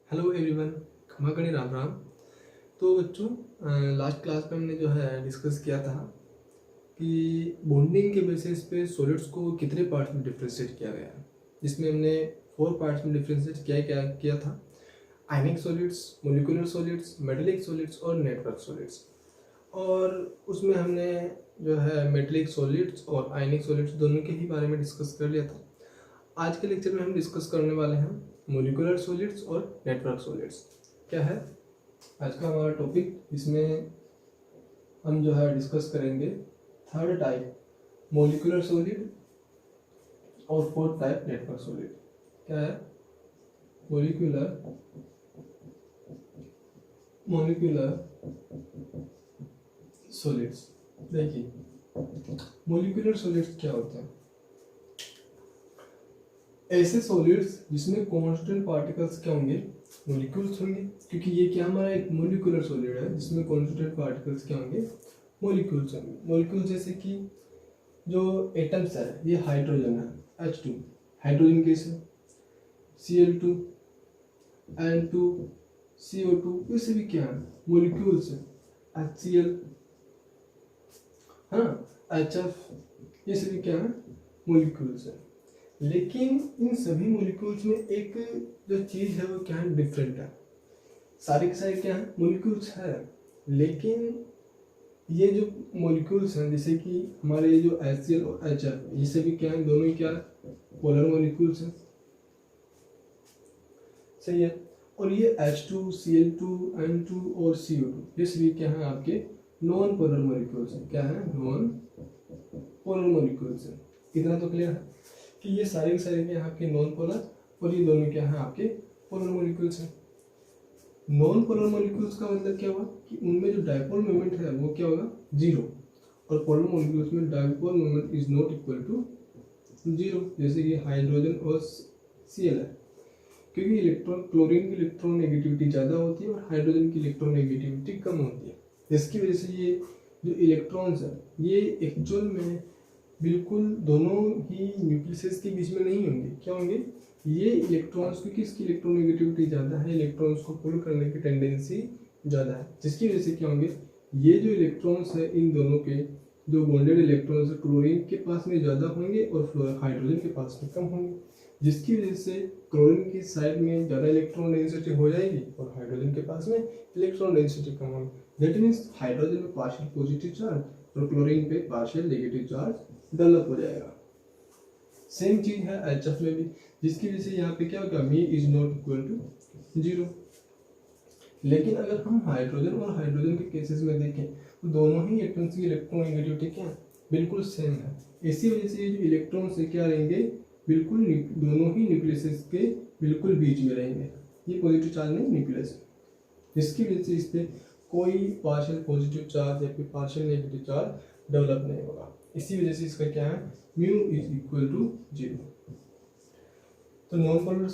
Hello everyone, खमा गणी राम राम। तो बच्चों, लास्ट क्लास में हमने जो है डिस्कस किया था कि बॉन्डिंग के बेसिस पे सॉलिड्स को कितने पार्ट्स में डिफ्रेंशिएट किया गया है, जिसमें हमने 4 पार्ट्स में डिफ्रेंशिएट किया था। आयनिक solids, molecular solids, metallic solids और नेटवर्क सॉलिड्स। और उसमें हमने जो है मेटेलिक सॉलिड्स और आयनिक सॉलिड्स दोनों के ही बारे में डिस्कस कर लिया था। आज के लेक्चर में हम डिस्कस करने वाले हैं मोलिकुलर सॉलिड्स और नेटवर्क सॉलिड्स। क्या है आज का हमारा टॉपिक, इसमें हम जो है डिस्कस करेंगे थर्ड टाइप मोलिकुलर सॉलिड और फोर्थ टाइप नेटवर्क सॉलिड। क्या है मोलिकुलर सॉलिड्स। देखिए, मोलिकुलर सॉलिड्स क्या होते हैं? ऐसे सॉलिड्स जिसमें कांस्टेंट पार्टिकल्स क्या होंगे, मॉलिक्यूल्स होंगे, क्योंकि ये क्या हमारा एक मोलिकुलर सॉलिड है जिसमें कांस्टेंट पार्टिकल्स क्या होंगे, मॉलिक्यूल्स होंगे। मॉलिक्यूल्स जैसे कि जो एटम्स है, ये हाइड्रोजन है H2, हाइड्रोजन गैस है, Cl2, N2, CO2, ये सभी क्या है, मॉलिक्यूल्स है। HCl, हाँ, HF, ये सभी क्या है, मॉलिक्यूल्स है। लेकिन इन सभी मॉलिक्यूल्स में एक जो चीज है वो क्या है, डिफरेंट है। सारे के सारे क्या है, मॉलिक्यूल्स है, लेकिन ये जो मॉलिक्यूल्स हैं जैसे कि हमारे ये जो HCl और HF, ये सभी क्या है, दोनों क्या है, पोलर मॉलिक्यूल्स हैं। सही है। और ये H2, Cl2, N2 और CO2, ये सभी क्या है, आपके नॉन पोलर मॉलिक्यूल्स हैं। क्या है, नॉन पोलर मॉलिक्यूल्स हैं। इतना तो क्लियर है कि ये सारे के सारे क्या है, आपके नॉन पोलर, और ये दोनों क्या है, आपके पोलर मॉलिक्यूल्स हैं। नॉन पोलर मॉलिक्यूल्स का मतलब क्या हुआ कि उनमें जो डायपोल मोमेंट है वो क्या होगा, 0, और पोलर मॉलिक्यूल्स में dipole moment is not equal to 0, जैसे कि हाइड्रोजन और Cl है। क्योंकि इलेक्ट्रॉन, क्लोरीन की इलेक्ट्रॉन नेगेटिविटी ज़्यादा होती है और हाइड्रोजन की इलेक्ट्रॉन नेगेटिविटी कम होती है, जिसकी वजह से ये जो इलेक्ट्रॉन्स है ये एक्चुअल में बिल्कुल दोनों ही न्यूक्लियस के बीच में नहीं होंगे। क्या होंगे, ये इलेक्ट्रॉन्स, क्योंकि इसकी इलेक्ट्रॉन नेगेटिविटी ज़्यादा है, इलेक्ट्रॉन्स को पुल करने की टेंडेंसी ज़्यादा है, जिसकी वजह से क्या होंगे, ये जो इलेक्ट्रॉन्स है इन दोनों के जो बॉन्डेड इलेक्ट्रॉन्स है क्लोरीन के पास में ज़्यादा होंगे और हाइड्रोजन के पास में कम होंगे, जिसकी वजह से क्लोरीन की साइड में ज़्यादा इलेक्ट्रॉन डेंसिटी हो जाएगी और हाइड्रोजन के पास में इलेक्ट्रॉन डेंसिटी कम होगी। दैट मीन्स हाइड्रोजन में पार्शियल पॉजिटिव चार्ज और क्लोरीन पे पार्शियल नेगेटिव चार्ज डेवलप हो जाएगा। सेम चीज है HF में भी, जिसकी वजह से यहाँ पे क्या होगा, mu is not equal to 0। लेकिन अगर हम हाइड्रोजन और हाइड्रोजन के केसेस में देखें तो दोनों ही एटम्स की इलेक्ट्रॉन नेगेटिविटी क्या है, बिल्कुल सेम है। इसी वजह से ये जो इलेक्ट्रॉन से क्या रहेंगे, बिल्कुल दोनों ही न्यूक्लियस के बिल्कुल बीच में रहेंगे। ये पॉजिटिव चार्ज नहीं, न्यूक्लियस, जिसकी वजह से इस पर कोई पार्शियल पॉजिटिव चार्ज या फिर पार्शियल नेगेटिव चार्ज डेवलप नहीं होगा। इसी वजह से इसका क्या है, म्यू इज इक्वल टू 0। तो नॉन पोलर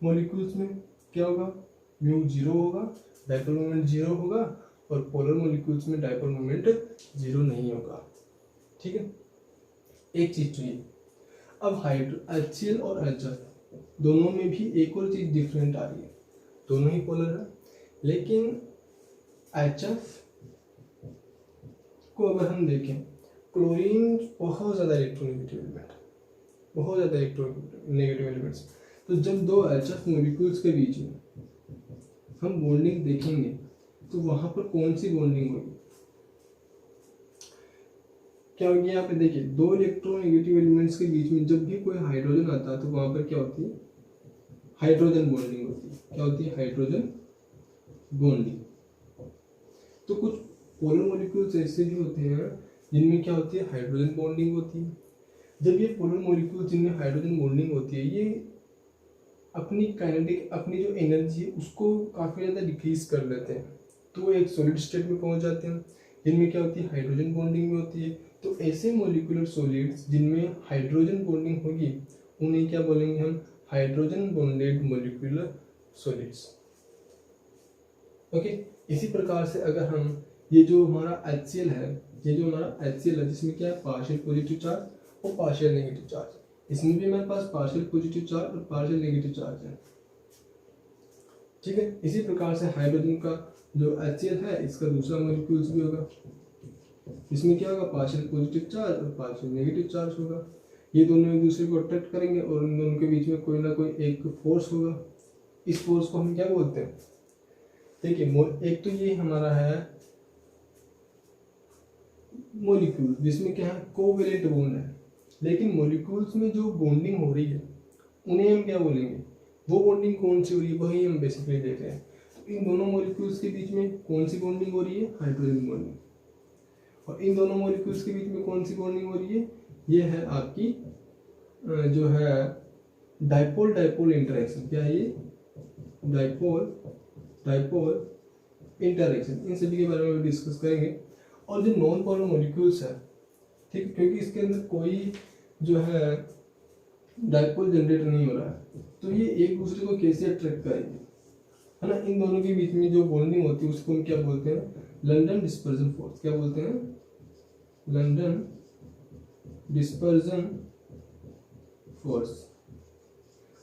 मॉलिक्यूल्स में क्या होगा, म्यू 0 होगा, डायपोल मोमेंट 0 होगा, और पोलर मॉलिक्यूल्स में डायपोल मोमेंट 0 नहीं होगा। ठीक है, एक चीज चाहिए। अब HCl और HF दोनों में भी एक और चीज डिफरेंट आ रही है, दोनों ही पोलर है, लेकिन HF को अगर हम देखें, क्लोरीन बहुत ज़्यादा इलेक्ट्रोनेगेटिव एलिमेंट, बहुत ज़्यादा इलेक्ट्रोनेगेटिव एलिमेंट्स। तो जब दो HF मॉलिक्यूल्स के बीच में हम बॉन्डिंग देखेंगे तो वहाँ पर कौन सी बॉन्डिंग होगी, क्या होगी, यहाँ पे देखिए, दो इलेक्ट्रोनेगेटिव एलिमेंट्स के बीच में जब भी कोई हाइड्रोजन आता है तो वहाँ पर क्या होती है, हाइड्रोजन बॉन्डिंग होती है। क्या होती है, हाइड्रोजन बॉन्डिंग। तो कुछ पोलर मॉलिक्यूल्स ऐसे भी होते हैं जिनमें क्या होती है, हाइड्रोजन बॉन्डिंग होती है। जब ये पोलर मॉलिक्यूल जिनमें हाइड्रोजन बॉन्डिंग होती है, ये अपनी काइनेटिक, अपनी जो एनर्जी है उसको काफ़ी ज़्यादा डिक्रीज कर लेते हैं, तो वो एक सॉलिड स्टेट में पहुंच जाते हैं, जिनमें क्या होती है, हाइड्रोजन बॉन्डिंग भी होती है। तो ऐसे मॉलिक्यूलर सॉलिड्स जिनमें हाइड्रोजन बॉन्डिंग होगी उन्हें क्या बोलेंगे हम, hydrogen bonded molecular solids. Okay, इसी प्रकार से अगर हम ये जो हमारा HCl है, ये जो हमारा HCl है जिसमें क्या है, पार्शियल पॉजिटिव चार्ज और पार्शियल नेगेटिव चार्ज, इसमें भी हमारे पास पार्शियल पॉजिटिव चार्ज और पार्शियल नेगेटिव चार्ज है। ठीक है। इसी प्रकार से हाइड्रोजन का जो HCl है इसका दूसरा मॉलिक्यूल्स भी होगा, इसमें क्या होगा, पार्शियल पॉजिटिव चार्ज और पार्शियल नेगेटिव चार्ज होगा। ये दोनों एक दूसरे को अट्रैक्ट करेंगे और इन दोनों के बीच में कोई ना कोई एक फोर्स होगा। इस फोर्स को हम क्या बोलते हैं, देखिए एक तो ये हमारा है मॉलिक्यूल जिसमें क्या है, कोवेलेंट बॉन्ड है, लेकिन मॉलिक्यूल्स में जो बॉन्डिंग हो रही है उन्हें हम क्या बोलेंगे, वो बॉन्डिंग कौन सी हो रही है वही हम बेसिकली देख रहे हैं। तो इन दोनों मॉलिक्यूल्स के बीच में कौन सी बॉन्डिंग हो रही है, हाइड्रोजन बॉन्डिंग। और इन दोनों मॉलिक्यूल्स के बीच में कौन सी बॉन्डिंग हो रही है, ये है आपकी जो है डाइपोल डाइपोल इंटरेक्शन। क्या है ये, डाइपोल डाइपोल इंटरेक्शन। इन सभी के बारे में भी डिस्कस करेंगे। और जो नॉन पोलर मॉलिक्यूल्स है, ठीक, क्योंकि इसके अंदर कोई जो है डाइपोल जनरेट नहीं हो रहा है, तो ये एक दूसरे को कैसे अट्रैक्ट करेंगे, है ना। इन दोनों के बीच में जो बॉन्डिंग होती है उसको हम क्या बोलते हैं, लंडन डिस्पर्जन फोर्स। क्या बोलते हैं, लंडन डिस्पर्जन फोर्स।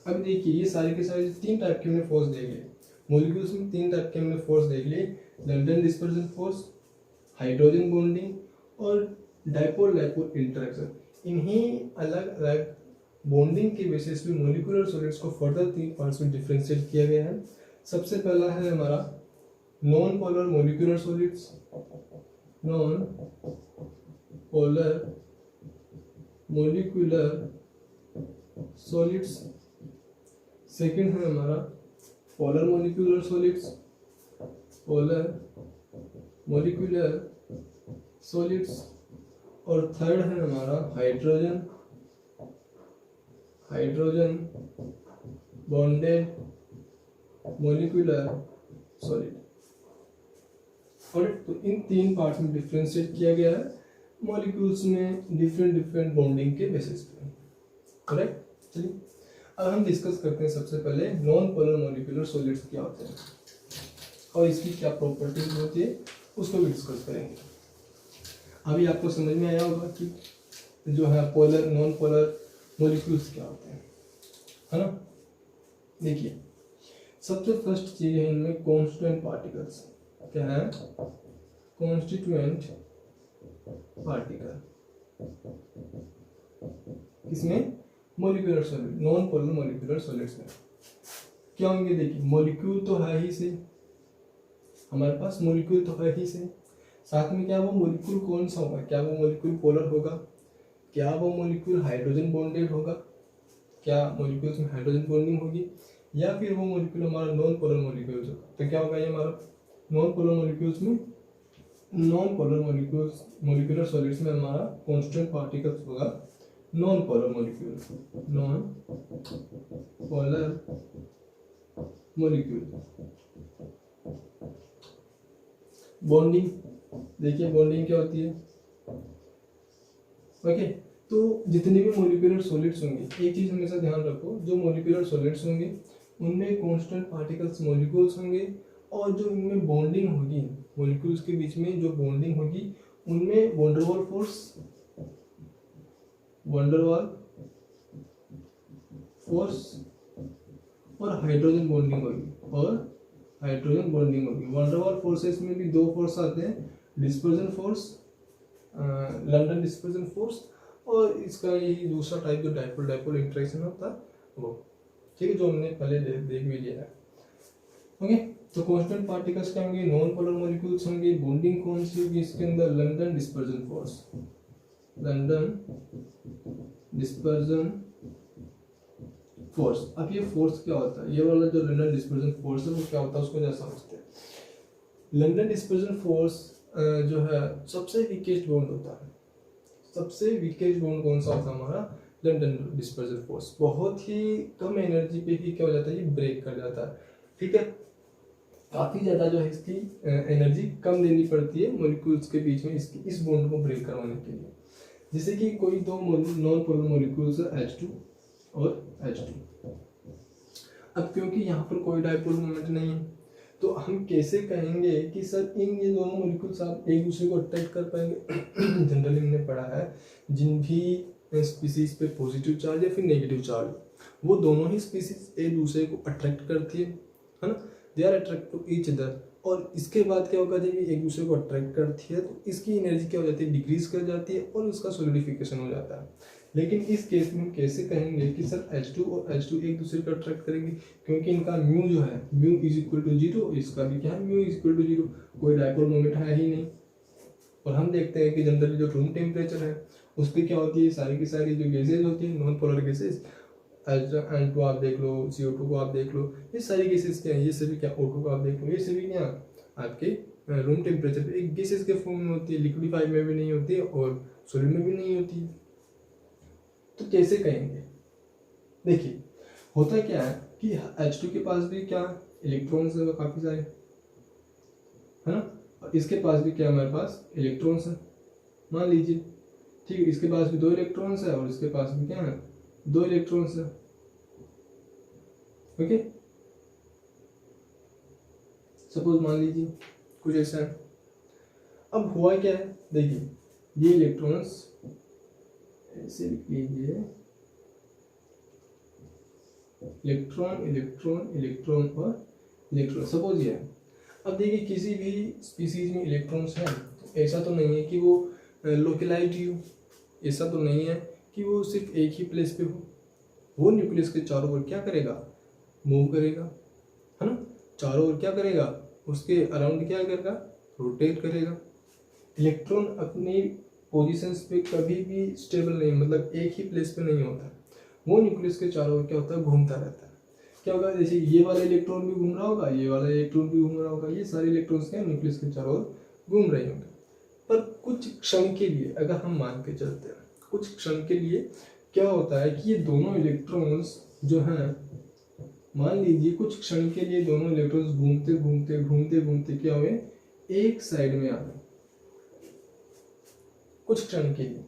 अब देखिए ये सारे के सारे 3 टाइप के हमने फोर्स देख लिए, मॉलिक्यूल्स में 3 टाइप के हमने फोर्स देख लिए, London dispersion force, hydrogen bonding और डाइपोल डाइपोल इंटरेक्शन। इन्हीं अलग अलग बॉन्डिंग के बेसिस पे मॉलिक्यूलर सॉलिड्स को फर्दर 3 पार्ट्स में डिफरेंशिएट किया गया है। सबसे पहला है हमारा non polar molecular solids, non polar molecular solids. Second है हमारा polar molecular solids, polar molecular solids. और थर्ड है हमारा hydrogen hydrogen bonded molecular solid. और तो इन 3 पार्ट्स में डिफरेंशिएट किया गया है मॉलिक्यूल्स में डिफरेंट डिफरेंट बॉन्डिंग के बेसिस पे, करेक्ट। चलिए अब हम डिस्कस करते हैं सबसे पहले नॉन पोलर मॉलिक्यूलर सॉलिड्स क्या होते हैं और इसकी क्या प्रॉपर्टीज होती है उसको भी डिस्कस करेंगे। अभी आपको समझ में आया होगा कि जो है पोलर नॉन पोलर मॉलिक्यूल्स क्या होते हैं, है ना। देखिए सबसे फर्स्ट चीज है इनमें कॉन्स्टिट्यूएंट पार्टिकल्स। क्या है, कॉन्स्टिट्यूएंट पार्टिकल। किसमें, molecular solid, non polar molecular solids में क्या होंगे। देखिए मॉलिक्यूल तो है ही से, हमारे पास मॉलिक्यूल तो है ही से, साथ में क्या वो मॉलिक्यूल कौन सा होगा, क्या वो मॉलिक्यूल पोलर होगा, क्या वो मॉलिक्यूल हाइड्रोजन बॉन्डेड होगा, क्या मॉलिक्यूल्स में हाइड्रोजन बॉन्डिंग होगी, या फिर वो मॉलिक्यूल हमारा नॉन पोलर मॉलिक्यूल्स होगा। तो क्या होगा ये हमारा नॉन पोलर मॉलिक्यूल्स में, non polar molecules molecular solids में हमारा कांस्टेंट पार्टिकल्स होगा non polar molecule, non polar molecule. Bonding, देखिए बॉन्डिंग क्या होती है, ओके। तो जितने भी मॉलिक्यूलर सॉलिड्स होंगे, एक चीज हमेशा ध्यान रखो, जो मॉलिक्यूलर सॉलिड्स होंगे उनमें कांस्टेंट पार्टिकल्स मॉलिक्यूल्स होंगे, और जो इनमें बॉन्डिंग होगी मॉलिक्यूल्स के बीच में जो बॉन्डिंग होगी उनमें वंडरवाल फोर्स, वंडरवाल फोर्स और हाइड्रोजन बॉन्डिंग होगी, और हाइड्रोजन बॉन्डिंग होगी। वंडरवाल फोर्सेस में भी 2 फोर्स आते हैं, dispersion force, London dispersion force, और इसका यही दूसरा टाइप जो डाइपोल डाइपोल इंटरेक्शन होता है वो, ठीक है, जो हमने पहले देख भी लिया है, ओके। तो कांस्टेंट पार्टिकल्स क्या होंगे, नॉन पोलर मॉलिक्यूल्स होंगे। बॉन्डिंग कौन सी होगी इसके अंदर, London dispersion force, London dispersion force. अब ये फोर्स क्या होता है, ये वाला जो लंडन डिस्पर्जन फोर्स है वो क्या होता है उसको जैसा समझते हैं। लंडन डिस्पर्जन फोर्स जो है सबसे वीकेस्ट बॉन्ड होता है, सबसे वीकेस्ट बॉन्ड कौन सा होता है हमारा, लंडन डिस्पर्जन फोर्स। बहुत ही कम एनर्जी पे ही क्या हो जाता है, ये ब्रेक कर जाता है, ठीक है। काफी ज्यादा जो है इसकी एनर्जी कम देनी पड़ती है मॉलिक्यूल्स के बीच में इसकी इस बॉन्ड को ब्रेक करवाने के लिए। जैसे कि कोई 2 नॉन पोलर मॉलिक्यूल्स है H2 और H2। अब क्योंकि यहाँ पर कोई डाइपोल मोमेंट नहीं है, तो हम कैसे कहेंगे कि सर इन ये दोनों मॉलिक्यूल्स आप एक दूसरे को अट्रैक्ट कर पाएंगे। जनरली हमने पढ़ा है जिन भी स्पीसीज पे पॉजिटिव चार्ज या फिर नेगेटिव चार्ज, वो दोनों ही स्पीसीज एक दूसरे को अट्रैक्ट करती है ना। They are attract to each other. और इसके बाद क्या होगा, जब ये एक दूसरे को अट्रैक्ट करती है तो इसकी एनर्जी क्या हो जाती है, डिक्रीज कर जाती है और उसका सोलिडिफिकेशन हो जाता है। लेकिन इस केस में हम कैसे कहेंगे कि सर H2 और H2 एक दूसरे को अट्रैक्ट करेंगे, क्योंकि इनका म्यू जो है म्यू इज इक्वल टू 0, इसका भी क्या है म्यू इज इक्वल टू 0, कोई डायपोल मोमेंट है ही नहीं। और हम देखते हैं कि जनरली जो रूम टेम्परेचर है उस पर क्या होती है, सारी की सारी जो गैसेज होती है नॉन पोलर गैसेज, N2 आप देख लो, CO2 को आप देख लो, ये सारी गैसेज क्या है, ये सभी क्या O2 को आप देख लो, ये सभी क्या आपके रूम टेम्परेचर पे एक गैसेज के फॉर्म में होती है, लिक्विडिफाइड में भी नहीं होती है और सॉलिड में भी नहीं होती है। तो कैसे कहेंगे, देखिए होता क्या है कि H2 के पास भी क्या इलेक्ट्रॉन्स है काफी सारे, है ना, और इसके पास भी क्या हमारे पास इलेक्ट्रॉन्स है, मान लीजिए, ठीक है, इसके पास भी 2 इलेक्ट्रॉन्स है और इसके पास भी क्या है 2 इलेक्ट्रॉन्स है। ओके, सपोज मान लीजिए कुछ ऐसा है। अब हुआ क्या है, देखिए ये इलेक्ट्रॉन्स ऐसे लिख लीजिए, इलेक्ट्रॉन इलेक्ट्रॉन इलेक्ट्रॉन और इलेक्ट्रॉन, सपोज ये है। अब देखिए किसी भी स्पीसीज में इलेक्ट्रॉन्स हैं, तो ऐसा तो नहीं है कि वो लोकलाइज्ड हो, ऐसा तो नहीं है कि वो सिर्फ एक ही प्लेस पे हो, वो न्यूक्लियस के चारों ओर क्या करेगा, मूव करेगा, है ना, चारों ओर क्या करेगा, उसके अराउंड क्या करेगा, रोटेट करेगा। इलेक्ट्रॉन अपनी पोजीशंस पे कभी भी स्टेबल नहीं, मतलब एक ही प्लेस पे नहीं होता, वो न्यूक्लियस के चारों ओर क्या होता है, घूमता रहता है। क्या होगा, जैसे ये वाला इलेक्ट्रॉन भी घूम रहा होगा, ये वाला इलेक्ट्रॉन भी घूम रहा होगा, ये सारे इलेक्ट्रॉन्स क्या न्यूक्लियस के चारों ओर घूम रहे होंगे। पर कुछ क्षण के लिए अगर हम मान के चलते हैं, कुछ क्षण के लिए क्या होता है कि ये दोनों इलेक्ट्रॉन्स जो हैं, मान लीजिए कुछ क्षण के लिए दोनों इलेक्ट्रॉन्स घूमते घूमते घूमते घूमते क्या हुए, एक साइड में आ गए कुछ क्षण के लिए।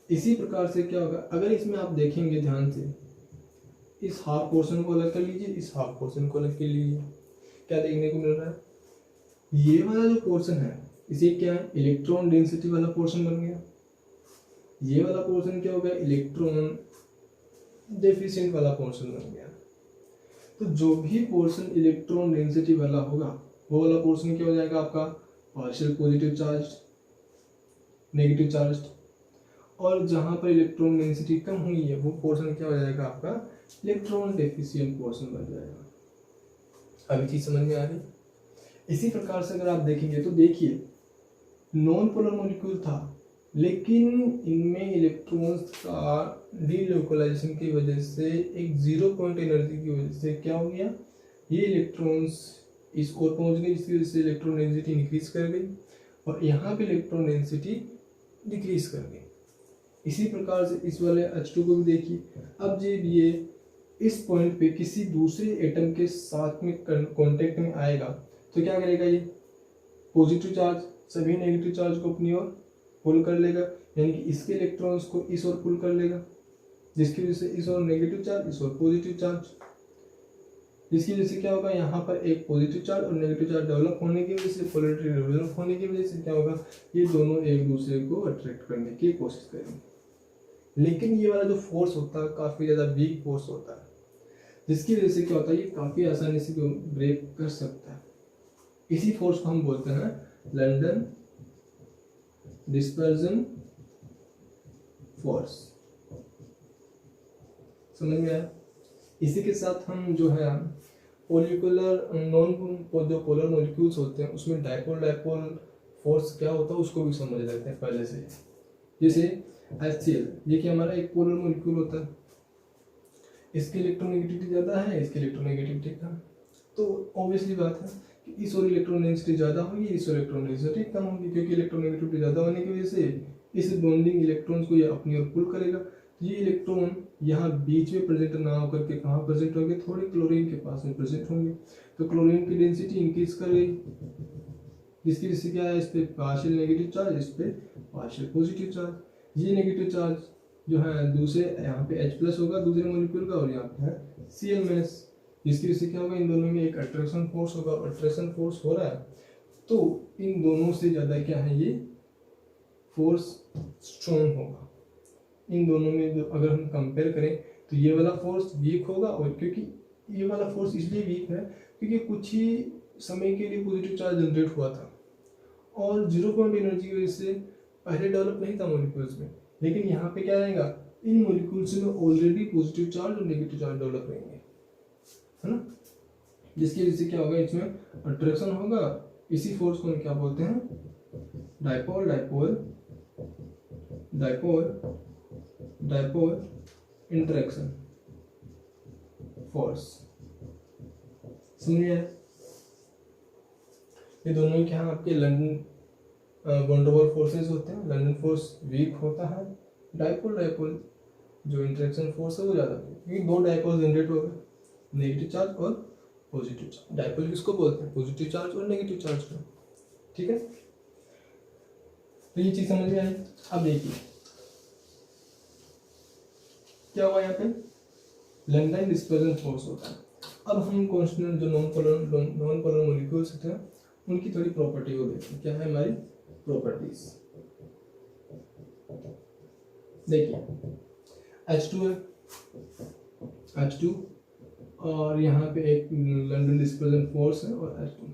इसी प्रकार से क्या होगा, अगर इसमें आप देखेंगे ध्यान से, इस हाफ पोर्शन को अलग कर लीजिए, इस हाफ पोर्शन को अलग कर लीजिए, क्या देखने को मिल रहा है, ये वाला जो पोर्शन है इसे क्या है, इलेक्ट्रॉन डेंसिटी वाला पोर्शन बन गया। ये वाला पोर्शन क्या हो गया, इलेक्ट्रॉन डेफिशिएंट वाला पोर्शन बन गया। तो जो भी पोर्शन इलेक्ट्रॉन डेंसिटी वाला होगा वो वाला पोर्शन क्या हो जाएगा आपका, partial positive charge, negative charge. और जहां पर इलेक्ट्रॉन डेंसिटी कम हुई है वो पोर्शन क्या हो जाएगा आपका, इलेक्ट्रॉन डेफिशिएंट पोर्शन बन जाएगा। अभी चीज समझ में आ रही। इसी प्रकार से अगर आप देखेंगे तो देखिए नॉन पोलर मॉलिक्यूल था, लेकिन इनमें इलेक्ट्रॉन्स का डीलोकलाइजेशन की वजह से, एक 0 पॉइंट एनर्जी की वजह से क्या हो गया, ये इलेक्ट्रॉन्स इस ओर पहुंच गए, जिसकी वजह से इलेक्ट्रॉन डेंसिटी इंक्रीज कर गई और यहाँ पे इलेक्ट्रॉन डेंसिटी डिक्रीज कर गई। इसी प्रकार से इस वाले H2 को भी देखिए, अब जब ये इस पॉइंट पे किसी दूसरे एटम के साथ में कांटेक्ट में आएगा तो क्या करेगा, ये पॉजिटिव चार्ज सभी नेगेटिव चार्ज को अपनी ओर पुल कर लेगा, यानी कि इसके इलेक्ट्रॉन्स को इस ओर पुल कर लेगा, जिसकी वजह से इस ओर नेगेटिव चार्ज, इस ओर पॉजिटिव चार्ज, जिसकी वजह से क्या होगा, यहाँ पर एक पॉजिटिव चार्ज और नेगेटिव चार्ज डेवलप होने की वजह से, पोलैरिटी डेवलप होने की वजह से क्या होगा, ये दोनों एक दूसरे को अट्रैक्ट करने की कोशिश करेंगे। लेकिन ये वाला जो फोर्स होता है काफी ज्यादा वीक फोर्स होता है, जिसकी वजह से क्या होता है, ये काफी आसानी से ब्रेक कर सकता है। इसी फोर्स को हम बोलते हैं लंदन डिस्पर्जन फोर्स। समझ में आया। इसी के साथ हम जो है पोलिकुलर नॉन जो पोलर मॉलिक्यूल्स होते हैं उसमें डायपोल डायपोल फोर्स क्या होता है उसको भी समझ लेते हैं पहले से। जैसे HCl, ये कि हमारा एक पोलर मॉलिक्यूल होता है, इसकी इलेक्ट्रोनेगेटिविटी ज़्यादा है, इसकी इलेक्ट्रोनेगेटिविटी कम, तो ऑब्वियसली बात है कि इस ओर इलेक्ट्रॉन डेंसिटी ज़्यादा होगी, इस ओर इलेक्ट्रॉन डेंसिटी कम होगी, क्योंकि इलेक्ट्रोनेगेटिविटी ज़्यादा होने की वजह से इस बॉन्डिंग इलेक्ट्रॉन्स को ये अपनी ओर पुल करेगा। ये इलेक्ट्रॉन यहाँ बीच में प्रेजेंट ना होकर के कहाँ प्रेजेंट होंगे, थोड़े क्लोरीन के पास में प्रेजेंट होंगे, तो क्लोरीन की डेंसिटी इंक्रीज कर गई, जिसकी वजह से क्या है, इस पे पार्शियल नेगेटिव चार्ज, इस पे पार्शियल पॉजिटिव चार्ज। ये नेगेटिव चार्ज जो है दूसरे यहाँ पे H+ होगा दूसरे मॉलिक्यूल का, और यहाँ पे है Cl-, जिसकी वजह से क्या होगा, इन दोनों में एक अट्रैक्शन फोर्स होगा। अट्रैक्शन फोर्स हो रहा है तो इन दोनों से ज़्यादा क्या है, ये फोर्स स्ट्रॉन्ग होगा। इन दोनों में जो अगर हम कंपेयर करें तो ये वाला फोर्स वीक होगा, और क्योंकि ये वाला फोर्स इसलिए वीक है क्योंकि कुछ ही समय के लिए पॉजिटिव चार्ज जनरेट हुआ था और जीरो पॉइंट एनर्जी की वजह से पहले डेवलप नहीं था मॉलिक्यूल्स में, लेकिन यहाँ पे क्या रहेगा, इन मॉलिक्यूल्स में ऑलरेडी पॉजिटिव चार्ज और नेगेटिव चार्ज डेवलप रहेंगे, है ना, जिसकी वजह से क्या होगा, इसमें अट्रैक्शन होगा। इसी फोर्स को हम क्या बोलते हैं, dipole dipole dipole dipole interaction force. समझिए, ये दोनों क्या आपके लंदन वंडरवॉल फोर्सेस होते हैं। लंदन फोर्स वीक होता है, डाइपोल डाइपोल जो इंटरेक्शन फोर्स है वो ज़्यादा है, क्योंकि दो डाइपोल जनरेट हो गए, नेगेटिव चार्ज और पॉजिटिव चार्ज। डाइपोल किसको बोलते हैं, पॉजिटिव चार्ज और नेगेटिव चार्ज को, ठीक है। तो ये चीज़ समझ में आई। अब देखिए क्या हुआ, यहाँ पे लंदन डिस्पर्जन फोर्स होता है। अब हम कॉन्स्टेंट जो नॉन पोलर मॉलिक्यूल्स होते हैं उनकी थोड़ी प्रॉपर्टी को देखते हैं। क्या है हमारी प्रॉपर्टीज, देखिए H2 है, H2 और यहाँ पे एक लंदन डिस्पर्जन फोर्स है और H2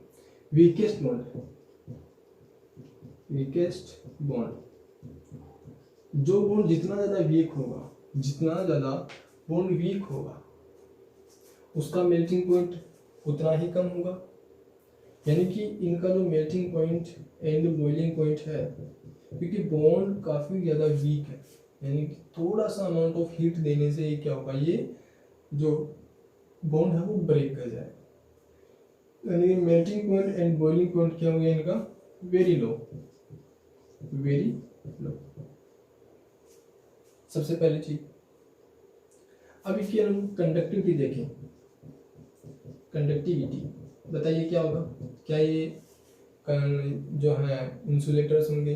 वीकेस्ट बॉन्ड है, वीकेस्ट बॉन्ड। जो बॉन्ड जितना ज़्यादा वीक होगा, जितना ज़्यादा बॉन्ड वीक होगा उसका मेल्टिंग पॉइंट उतना ही कम होगा। यानी कि इनका जो melting point and boiling point है, क्योंकि बॉन्ड काफ़ी ज़्यादा वीक है, यानी कि थोड़ा सा अमाउंट ऑफ हीट देने से ये क्या होगा, ये जो बॉन्ड है वो ब्रेक कर जाएगा। यानी melting point and boiling point क्या होगा इनका, वेरी लो, वेरी लो। सबसे पहली चीज। अभी की हम कंडक्टिविटी देखें, कंडक्टिविटी बताइए क्या होगा, क्या ये जो है इंसुलेटर्स होंगे,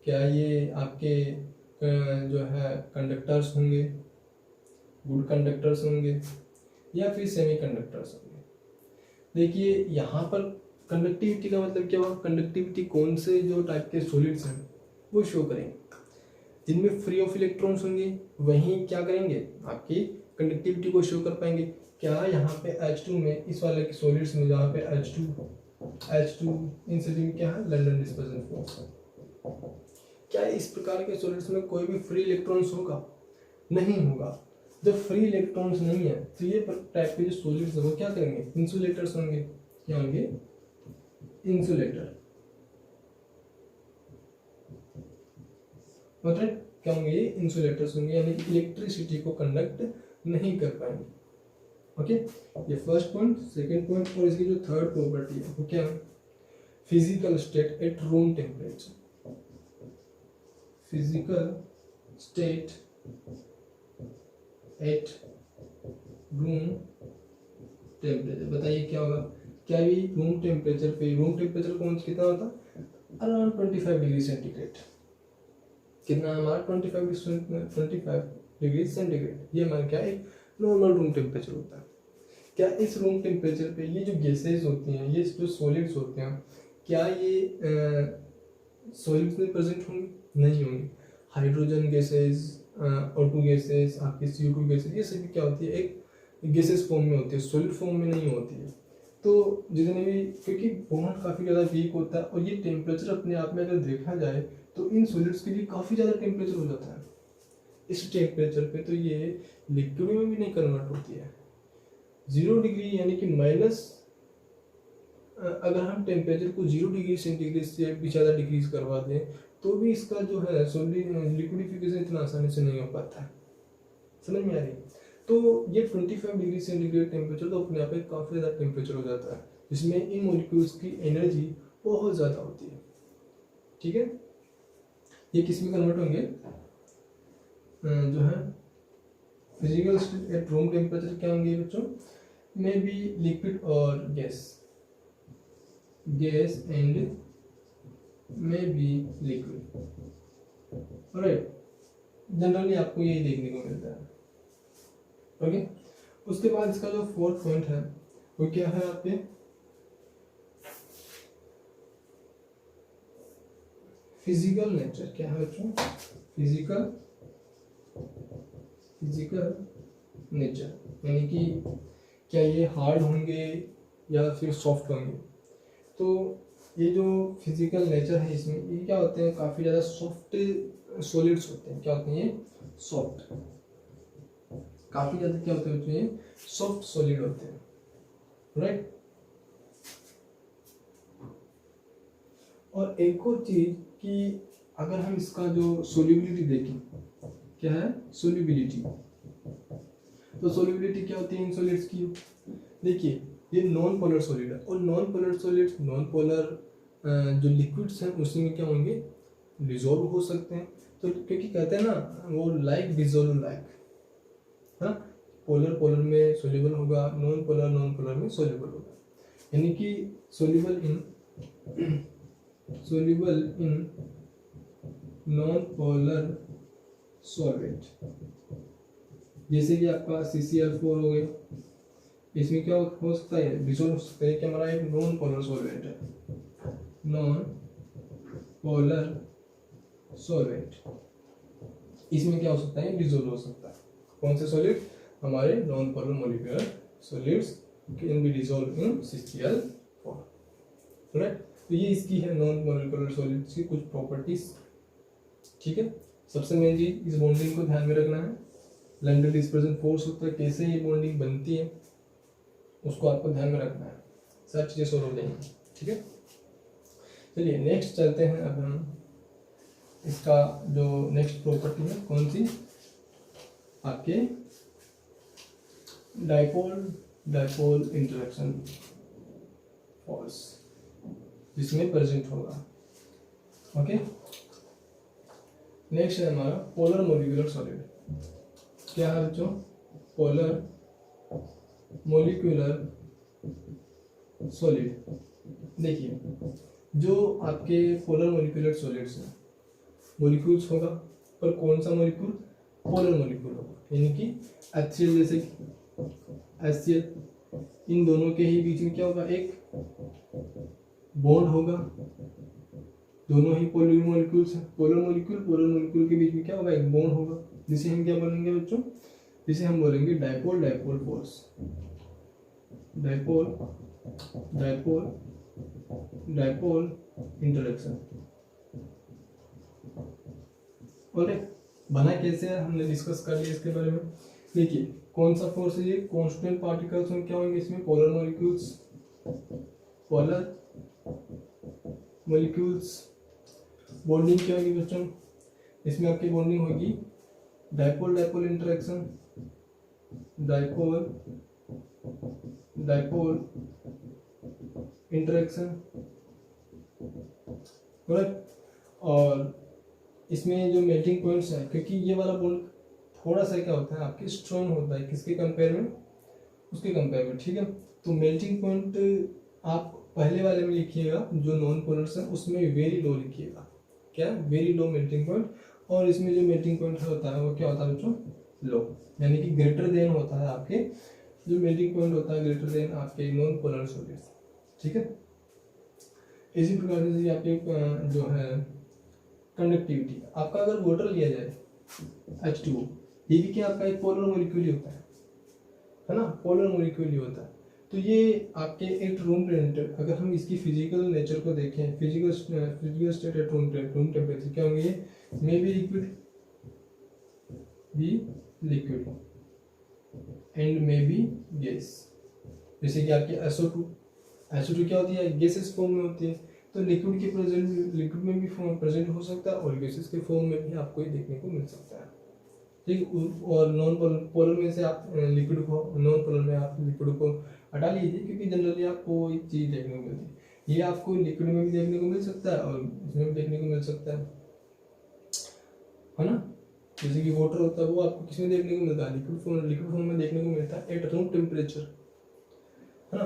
क्या ये आपके जो है कंडक्टर्स होंगे, गुड कंडक्टर्स होंगे, या फिर सेमी कंडक्टर्स होंगे। देखिए यहाँ पर कंडक्टिविटी का मतलब क्या होगा, कंडक्टिविटी कौन से जो टाइप के सॉलिड्स हैं वो शो करेंगे। जिनमें फ्री ऑफ इलेक्ट्रॉन्स होंगे वहीं क्या करेंगे, आपकी कंडक्टिविटी को शो कर पाएंगे। क्या यहाँ पे H2 में, इस वाले के सॉलिड्स में जहाँ पे H2 इन सभी में क्या है, लंदन डिस्पर्जन फोर्स। क्या इस प्रकार के सॉलिड्स में कोई भी फ्री इलेक्ट्रॉन्स होगा, नहीं होगा। जब फ्री इलेक्ट्रॉन्स नहीं है तो ये टाइप के जो सॉलिड्स है वो क्या करेंगे, इंसुलेटर्स होंगे। क्या होंगे, इंसुलेटर। मतलब क्या होंगे, ये इंसुलेटर्स होंगे, यानी कि इलेक्ट्रिसिटी को कंडक्ट नहीं कर पाएंगे। ओके, ये फर्स्ट पॉइंट। सेकंड पॉइंट, और इसकी जो थर्ड प्रॉपर्टी है वो क्या है, physical state at room temperature. Physical state at room temperature. बताइए क्या होगा, क्या ये रूम टेम्परेचर पे, रूम टेम्परेचर कौन कितना होता है, अराउंड 25 डिग्री सेंटीग्रेड। कितना हमारा 25 डिग्री सेंटीग्रेड, ये हमारा क्या एक नॉर्मल रूम टेम्परेचर होता है। क्या इस रूम टेम्परेचर पे ये जो गैसेज होती हैं, ये जो सॉलिड्स होते हैं, क्या ये सॉलिड्स में प्रेजेंट होंगे, नहीं होंगे। हाइड्रोजन गैसेज, O2 गैसेज, आपके CO2 गैसेज, ये सभी क्या होती है, एक गैसेज फॉर्म में होती है, सॉलिड फॉर्म में नहीं होती है। तो जितने भी, क्योंकि बॉन्ड काफ़ी ज़्यादा वीक होता है और ये टेम्परेचर अपने आप में अगर देखा जाए तो इन सॉलिड्स के लिए काफ़ी ज़्यादा टेम्परेचर हो जाता है। इस टेम्परेचर पे तो ये लिक्विड में भी नहीं कन्वर्ट होती है। 0 डिग्री यानी कि माइनस, अगर हम टेम्परेचर को 0 डिग्री सेंटीग्रेड से भी ज़्यादा डिक्रीज करवा दें तो भी इसका जो है लिक्विडिफिकेशन इतना आसानी से नहीं हो पाता है। समझ में आ रही है। तो ये 25 डिग्री सेंटीग्रेड टेम्परेचर तो अपने आप में काफ़ी ज़्यादा टेम्परेचर हो जाता है, जिसमें इन मॉलिक्यूल्स की एनर्जी बहुत ज़्यादा होती है। ठीक है, ये किस में कन्वर्ट होंगे, जो है physical state at room temperature क्या होंगे बच्चों, मे बी लिक्विड और gas, gas and may be liquid. Right, generally आपको यही देखने को मिलता है। ओके, उसके बाद इसका जो फोर्थ पॉइंट है वो क्या है आपके, फिजिकल नेचर। क्या है बच्चों, फिजिकल नेचर, यानी कि क्या ये हार्ड होंगे या फिर सॉफ्ट होंगे। तो ये जो फिजिकल नेचर है इसमें, ये क्या होते हैं, काफ़ी ज़्यादा सॉफ्ट सॉलिड्स होते हैं। क्या होते हैं ये? सॉफ्ट, काफ़ी ज़्यादा क्या होते हैं बच्चों, ये सॉफ्ट सॉलिड होते हैं, राइट। और एक और चीज़ कि अगर हम इसका जो सोल्यूबिलिटी देखें, क्या है सोल्यूबिलिटी, तो सोल्यूबिलिटी क्या होती है इन सॉलिड्स की। देखिए ये नॉन पोलर सॉलिड है, और non polar solids, non polar जो लिक्विड्स हैं उसी में क्या होंगे, डिजोल्व हो सकते हैं। तो क्योंकि कहते हैं ना वो लाइक डिजोल्व लाइक, है ना, पोलर पोलर में सोल्यूबल होगा, नॉन पोलर में सोल्यूबल होगा, यानी कि soluble in non polar solvent. जैसे कि आपका CCl4 हो गया, इसमें क्या हो सकता है, डिसॉल्व हो सकता है, कि हमारा एक नॉन पोलर सॉल्वेंट है, नॉन पोलर सॉल्वेंट, इसमें क्या हो सकता है, डिसॉल्व हो सकता है। कौन से सॉलिड, हमारे non polar molecular solids can be dissolve in CCl4, right. तो ये इसकी है नॉन मॉलिक्यूलर सॉलिड्स की कुछ प्रॉपर्टीज, ठीक है। सबसे मेन चीज इस बॉन्डिंग को ध्यान में रखना है, लैंडर डिस्पर्सन फोर्स होता है, कैसे ये बॉन्डिंग बनती है उसको आपको ध्यान में रखना है, सब चीजें सोल्व हो जाएंगी, ठीक है। चलिए नेक्स्ट चलते हैं। अब हम इसका जो नेक्स्ट प्रॉपर्टी है कौन सी, आपके डाइपोल इंटरेक्शन फोर्स जिसमें प्रेजेंट होगा, ओके। नेक्स्ट है हमारा पोलर मॉलिक्यूलर सॉलिड। क्या है बच्चों, पोलर मॉलिक्यूलर सॉलिड। देखिए जो आपके पोलर मॉलिक्यूलर सॉलिड्स हैं, मॉलिक्यूल्स होगा, पर कौन सा मॉलिक्यूल, पोलर मॉलिक्यूल होगा, यानी कि HCl जैसे HCl, इन दोनों के ही बीच में क्या होगा, एक बॉन्ड होगा, दोनों ही पोलर मॉलिक्यूल्स हैं, पोलर मॉलिक्यूल के बीच में क्या होगा, एक बॉन्ड होगा, जिसे हम क्या बोलेंगे बच्चों, जिसे हम बोलेंगे dipole force, dipole interaction. Alright, बना कैसे है हमने डिस्कस कर लिया इसके बारे में। देखिए कौन सा फोर्स है ये, कांस्टेंट पार्टिकल्स में क्या होंगे, इसमें पोलर मॉलिक्यूल्स बॉन्डिंग क्या होगी बच्चों, इसमें आपकी बॉन्डिंग होगी dipole interaction, dipole interaction, right. और इसमें जो मेल्टिंग पॉइंट्स है, क्योंकि ये वाला बॉन्ड थोड़ा सा क्या होता है आपके स्ट्रॉन्ग होता है, किसके कंपेयर में, उसके कंपेयर में, ठीक है। तो मेल्टिंग पॉइंट आप पहले वाले में लिखिएगा जो नॉन पोलर्स है उसमें वेरी लो लिखिएगा, क्या वेरी लो मेल्टिंग पॉइंट, और इसमें जो मेल्टिंग पॉइंट होता है वो क्या होता है बच्चों, लो, यानी कि ग्रेटर देन होता है आपके, जो मेल्टिंग पॉइंट होता है ग्रेटर देन आपके नॉन पोलर सॉलिड्स, ठीक है। इसी प्रकार से आपके जो है कंडक्टिविटी, आपका अगर वाटर लिया जाए H2O, ये भी क्या आपका एक पोलर मॉलिक्यूल ही होता है ना, पोलर मॉलिक्यूल ही होता है। तो ये आपके एट रूम टेम्परेचर, अगर हम इसकी फिजिकल नेचर को देखें, physical state at room temperature क्या होंगे, may be liquid and may be gas. जैसे कि आपके SO2 क्या होती है, गैसेस फॉर्म में होती है, तो लिक्विड में भी फॉर्म प्रेजेंट हो सकता है, और गैसेस के फॉर्म में भी आपको ये देखने को मिल सकता है, ठीक। और नॉन पोलर में से आप लिक्विड को, नॉन पोलर में आप लिक्विड को हटा लीजिए, क्योंकि जनरली आपको एक चीज़ देखने को मिलती है, ये आपको लिक्विड में भी देखने को मिल सकता है और इसमें भी देखने को मिल सकता है ना। जैसे कि वाटर होता है वो आपको किसमें देखने को मिलता है, लिक्विड फॉर्म में देखने को मिलता है एट रूम टेम्परेचर, है ना।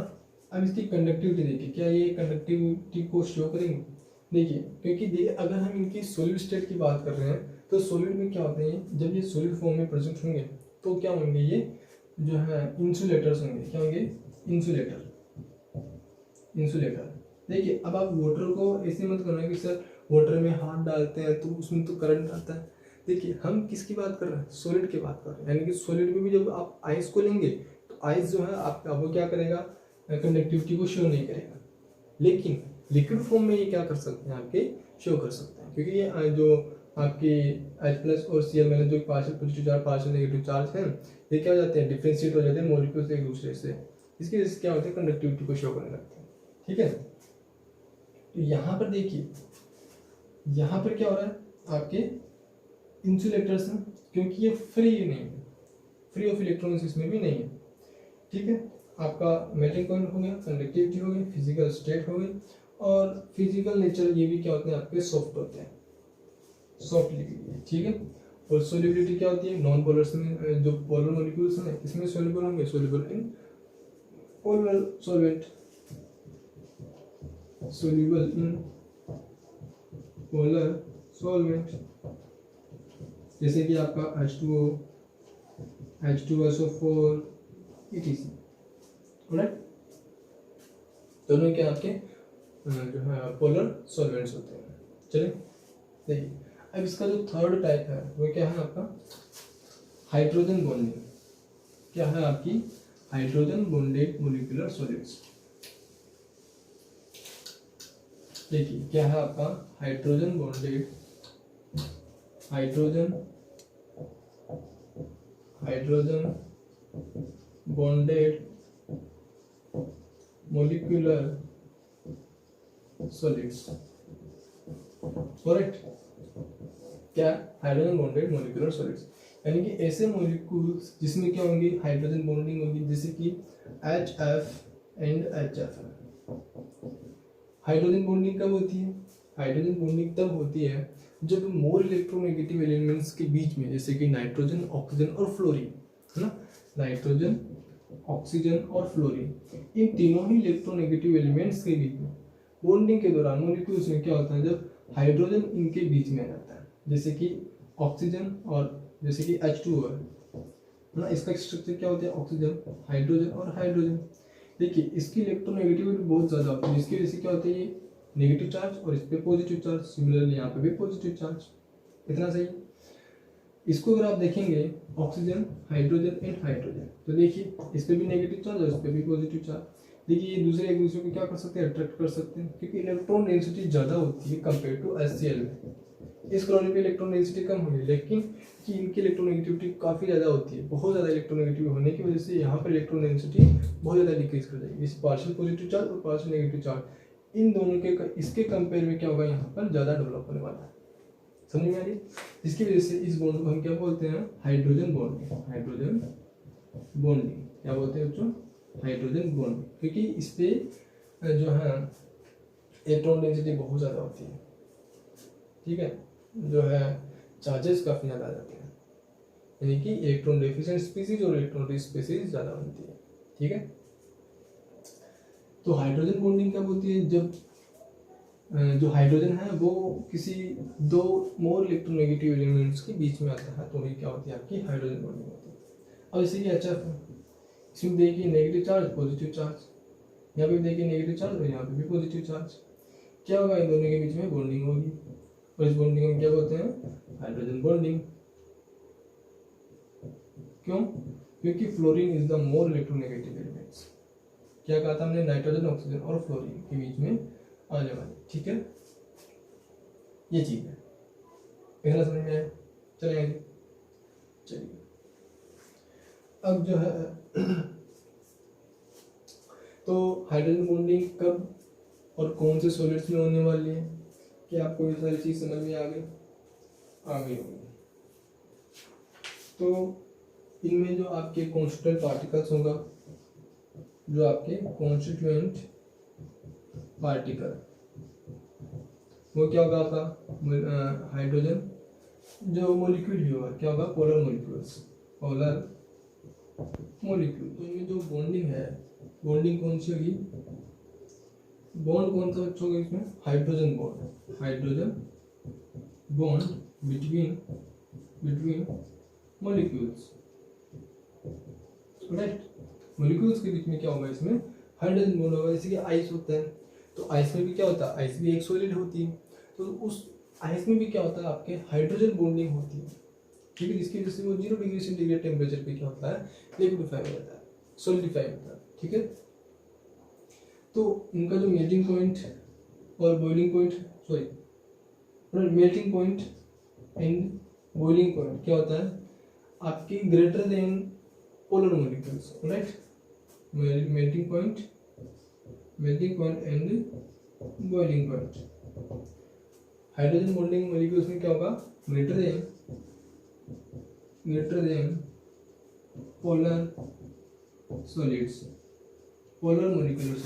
अब इसकी कंडक्टिविटी देखिए, क्या ये कंडक्टिविटी को शो करेंगे, देखिए, क्योंकि अगर हम इनकी सॉलिड स्टेट की बात कर रहे हैं तो सॉलिड में क्या होते हैं, जब ये सॉलिड फॉर्म में प्रेजेंट होंगे तो क्या होंगे, ये जो है इंसुलेटर्स होंगे, क्या होंगे, इंसुलेटर। देखिए अब आप वाटर को ऐसे मत करना कि सर वाटर में हाथ डालते हैं तो उसमें तो करंट आता है। देखिए हम किसकी बात कर रहे हैं, सॉलिड की बात कर रहे हैं, यानी कि सॉलिड में भी जब आप आइस को लेंगे तो आइस जो है आपका वो क्या करेगा, कंडक्टिविटी को शो नहीं करेगा, लेकिन लिक्विड फॉर्म में ये क्या कर सकते हैं, आपके शो कर सकते हैं, क्योंकि ये जो आपके H+ और Cl में जो partial positive charge partial negative charge है, ये क्या हो जाते हैं, डिफ्रेंशिएट हो जाते हैं मॉलिक्यूल्स एक दूसरे से, इसकी वजह से क्या होता है, कंडक्टिविटी को शो करने लगते हैं। ठीक है, तो यहाँ पर देखिए, यहाँ पर क्या हो रहा है, आपके इंसुलेटर्स हैं, क्योंकि ये फ्री नहीं है, फ्री ऑफ इलेक्ट्रॉन्स इसमें भी नहीं है। ठीक है, आपका मेल्टिंग पॉइंट हो गया, कंडक्टिविटी हो गई, फिजिकल स्टेट हो गई, और फिजिकल नेचर ये भी क्या होते हैं, आपके सॉफ्ट होते हैं, सॉफ्ट लिक्विड। ठीक है, और सोल्युबिलिटी क्या होती है, नॉन पोलर में जो पोलर मॉलिक्यूल्स हैं इसमें सोल्युबल होंगे, soluble in polar solvent, soluble in polar solvent, जैसे कि आपका H2O, H2SO4 etc। राइट, दोनों क्या आपके जो है पोलर सॉल्वेंट्स होते हैं। चलिए देखिए, अब इसका जो थर्ड टाइप है वो क्या है आपका, हाइड्रोजन बॉन्डिंग। क्या है आपकी, हाइड्रोजन बॉन्डेड मोलिकुलर सॉलिड्स। देखिए क्या है आपका, hydrogen bonded, hydrogen bonded molecular solids. Correct, क्या, हाइड्रोजन बॉन्डेड मोलिकुलर सॉलिड्स, यानी कि ऐसे मोलिक्यूल्स जिसमें क्या होंगे, हाइड्रोजन बॉन्डिंग होगी, जैसे कि HF and HF। Hydrogen bonding कब होती है, हाइड्रोजन बॉन्डिंग तब होती है जब मोर इलेक्ट्रोनेगेटिव एलिमेंट्स के बीच में, जैसे कि नाइट्रोजन, ऑक्सीजन और फ्लोरीन, है ना, नाइट्रोजन, ऑक्सीजन और फ्लोरीन, इन तीनों ही इलेक्ट्रोनेगेटिव एलिमेंट्स के बीच में बॉन्डिंग के दौरान मॉलिक्यूल्स में क्या होता है, जब हाइड्रोजन इनके बीच में आ जाता है, जैसे कि ऑक्सीजन और जैसे कि H2O है ना, इसका स्ट्रक्चर क्या होता है, ऑक्सीजन, हाइड्रोजन और हाइड्रोजन। देखिए इसकी इलेक्ट्रोनेगेटिविटी बहुत ज़्यादा होती है, जिसकी वजह से क्या होता है, ये नेगेटिव चार्ज और इस पर पॉजिटिव चार्ज, सिमिलरली यहाँ पे भी पॉजिटिव चार्ज। इतना सही। इसको अगर आप देखेंगे, ऑक्सीजन, हाइड्रोजन एंड हाइड्रोजन, तो देखिए इस पर भी नेगेटिव चार्ज और इस पर भी पॉजिटिव चार्ज। देखिए ये दूसरे एक दूसरे को क्या कर सकते हैं, अट्रैक्ट कर सकते हैं, क्योंकि इलेक्ट्रॉन डेंसिटी ज़्यादा होती है कंपेयर टू HCl में। इस क्लोरीन पे इलेक्ट्रॉन डेंसिटी कम होगी, लेकिन कि इनकी इलेक्ट्रोनेगेटिविटी काफ़ी ज़्यादा होती है, बहुत ज़्यादा इलेक्ट्रोनेगेटिव होने की वजह से यहाँ पर इलेक्ट्रॉन डेंसिटी बहुत ज़्यादा डिक्रीज कर जाएगी। इस पार्शियल पॉजिटिव चार्ज और पार्शियल नेगेटिव चार्ज, इन दोनों के इसके कंपेयर में क्या होगा, यहाँ पर ज़्यादा डेवलप होने वाला है। समझ में आ रही, जिसकी वजह से इस बॉन्ड को हम क्या बोलते हैं, हाइड्रोजन बॉन्डिंग। हाइड्रोजन बॉन्डिंग क्या बोलते हैं बच्चों, हाइड्रोजन बॉन्डिंग, क्योंकि इस पे जो है इलेक्ट्रॉन डेंसिटी बहुत ज़्यादा होती है। ठीक है, जो है चार्जेस काफ़ी ज़्यादा आ जाते हैं, यानी कि इलेक्ट्रॉन डेफिशिएंट स्पीसीज और इलेक्ट्रॉन रिच स्पीसीज ज़्यादा बनती है। ठीक है, तो हाइड्रोजन बॉन्डिंग क्या बोलती है, जब जो हाइड्रोजन है वो किसी दो मोर इलेक्ट्रोनेगेटिव एलिमेंट्स के बीच में आता है, तो ये क्या होती है, आपकी हाइड्रोजन बॉन्डिंग होती है। अब जैसे कि HF है, इसमें देखिए नेगेटिव चार्ज पॉजिटिव चार्ज, यहाँ पे देखिए नेगेटिव चार्ज और यहाँ पे भी पॉजिटिव चार्ज, क्या होगा, इन दोनों के बीच में बॉन्डिंग होगी, और इस बॉन्डिंग में क्या बोलते हैं, हाइड्रोजन बॉन्डिंग। क्यों, क्योंकि fluorine is the more electronegative elements. क्या कहा था हमने, नाइट्रोजन, ऑक्सीजन और फ्लोरीन के बीच में आने वाले। ठीक है, ये चीज है, इतना समझ में आया। चलिए आगे, चलिए अब जो है तो हाइड्रोजन बॉन्डिंग कब और कौन से सॉलिड्स में होने वाली है, क्या आपको ये सारी चीज समझ में आ गई होगी। तो इनमें जो आपके कॉन्स्टिट्यूएंट पार्टिकल्स होगा, जो आपके कॉन्स्टिट्यूएंट पार्टिकल, वो क्या होगा आपका, हाइड्रोजन जो मॉलिक्यूल ही होगा क्या होगा, पोलर मॉलिक्यूल्स, पोलर मॉलिक्यूल। तो इनमें जो बॉन्डिंग है, बॉन्डिंग कौन सी होगी, बॉन्ड कौन सा बच्चों होगा इसमें, hydrogen bond, hydrogen bond between molecules. Right, molecules के बीच में क्या होगा, इसमें हाइड्रोजन बॉन्ड होगा। जैसे कि आइस होता है, तो आइस में भी क्या होता है, आइस भी एक सॉलिड होती है, तो उस आइस में भी क्या होता है, आपके हाइड्रोजन बॉन्डिंग होती है। ठीक है, जिसकी वजह से वो 0 डिग्री सेंटीग्रेड टेम्परेचर पे क्या होता है, लिक्विफाई हो जाता है। सॉलिडिफाई होता है, ठीक है। तो इनका जो मेल्टिंग पॉइंट और boiling point, sorry melting point and boiling point क्या होता है आपकी greater than polar molecules, right. Melting point and boiling point, hydrogen bonding molecules में क्या होगा, greater than polar solids, polar molecular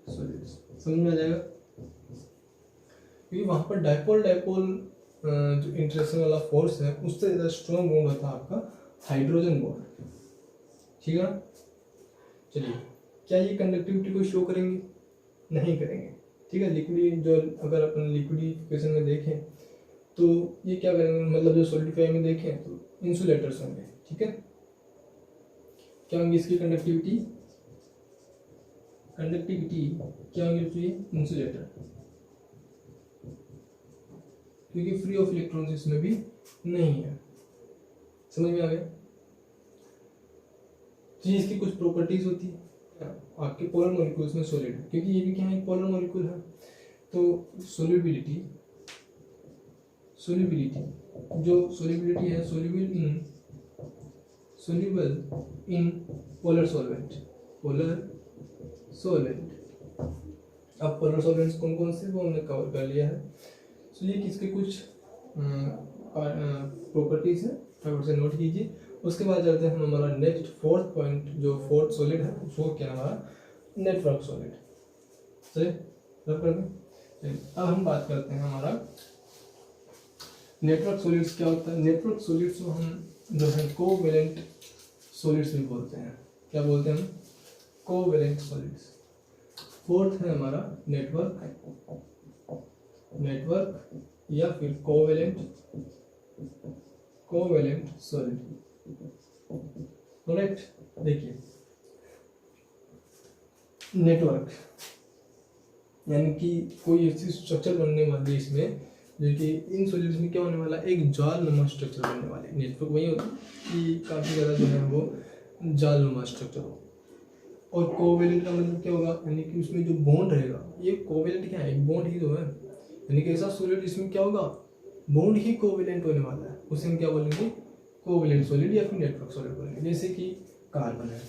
solids, समझ में आ जाएगा। क्योंकि वहां पर डाइपोल जो इंटरेक्शन वाला फोर्स है उससे ज़्यादा स्ट्रॉन्ग बॉन्ड होता है आपका हाइड्रोजन बॉन्ड, ठीक है। चलिए, क्या ये कंडक्टिविटी को शो करेंगे? नहीं करेंगे, ठीक है। लिक्विड जो अगर अपन लिक्विडिफिकेशन में देखें तो ये क्या करेंगे, मतलब जो सॉलिडिफाई में देखें तो इंसुलेटर्स होंगे, ठीक है। क्या होंगी इसकी कंडक्टिविटी क्या होंगी तो ये इंसुलेटर, क्योंकि फ्री ऑफ इलेक्ट्रॉन्स इसमें भी नहीं है, समझ में आ गया। तो इसकी कुछ प्रॉपर्टीज होती है आपके पोलर मॉलिक्यूल्स में सॉलिड, क्योंकि ये भी क्या है, पोलर मॉलिक्यूल है। तो सोल्यूबिलिटी जो सोल्यूबिलिटी है, सोल्यूबल इन पोलर सॉल्वेंट। अब पोलर सॉल्वेंट्स कौन कौन से वो हमने कवर कर लिया है। तो ये किसके कुछ प्रॉपर्टीज है, फटाफट से नोट कीजिए। उसके बाद चलते हैं हम हमारा नेक्स्ट फोर्थ पॉइंट, जो फोर्थ सॉलिड है वो क्या हमारा नेटवर्क सॉलिड। चलिए रब कर दें। अब हम बात करते हैं हमारा नेटवर्क सॉलिड्स क्या होता है। नेटवर्क सॉलिड्स को हम जो है कोवेलेंट सॉलिड्स भी बोलते हैं। क्या बोलते हैं हम? Covalent solids. फोर्थ है हमारा नेटवर्क या फिर कोवेलेंट सॉलिड, करेक्ट। देखिए, नेटवर्क यानी कि कोई ऐसी स्ट्रक्चर बनने वाली है इसमें, जो कि इन सॉलिड्स में क्या होने वाला है, एक जालनुमा स्ट्रक्चर बनने वाले। नेटवर्क वही होता है कि काफ़ी ज़्यादा जो है वो जालनुमा स्ट्रक्चर हो। और कोवेलेंट का मतलब क्या होगा, यानी कि उसमें जो बॉन्ड रहेगा, ये कोवेलेंट क्या है, एक बॉन्ड ही तो है। यानी कि ऐसा सॉलिड जिसमें क्या होगा, बॉन्ड ही कोवेलेंट होने वाला है, उसे हम क्या बोलेंगे, कोवेलेंट सॉलिड या फिर नेटवर्क सॉलिड बोलेंगे। जैसे कि कार्बन है,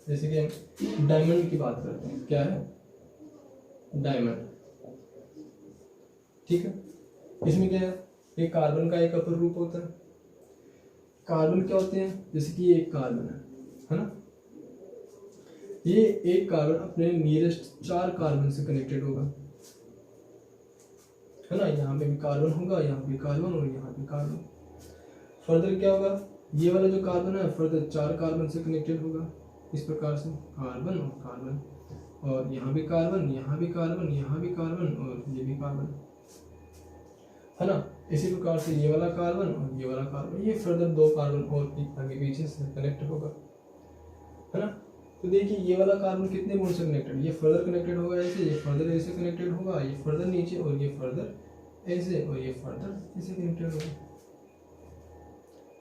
जैसे कि हम डायमंड की बात करते हैं, क्या है, डायमंड, ठीक है। इसमें क्या है, एक कार्बन का एक अपर रूप होता है। कार्बन क्या होते हैं, जैसे कि ये एक कार्बन है ना, ये एक कार्बन अपने नियरेस्ट 4 कार्बन से कनेक्टेड होगा, है ना। यहाँ पे भी कार्बन होगा, यहाँ पे कार्बन और यहाँ पे कार्बन। फर्दर क्या होगा, ये वाला जो कार्बन है फर्दर 4 कार्बन से कनेक्टेड होगा, इस प्रकार से कार्बन और कार्बन, और यहाँ भी कार्बन, यहाँ भी कार्बन, यहाँ भी कार्बन और ये भी कार्बन, है ना। इसी प्रकार से ये वाला कार्बन और ये वाला कार्बन, ये फर्दर 2 कार्बन और आगे पीछे से कनेक्ट होगा, है ना। तो देखिए, ये वाला कार्बन कितने बॉन्ड से कनेक्टेड, ये फर्दर कनेक्टेड होगा ऐसे, ये फर्दर ऐसे कनेक्टेड होगा, ये फर्दर नीचे और ये फर्दर ऐसे और ये फर्दर ऐसे कनेक्टेड होगा।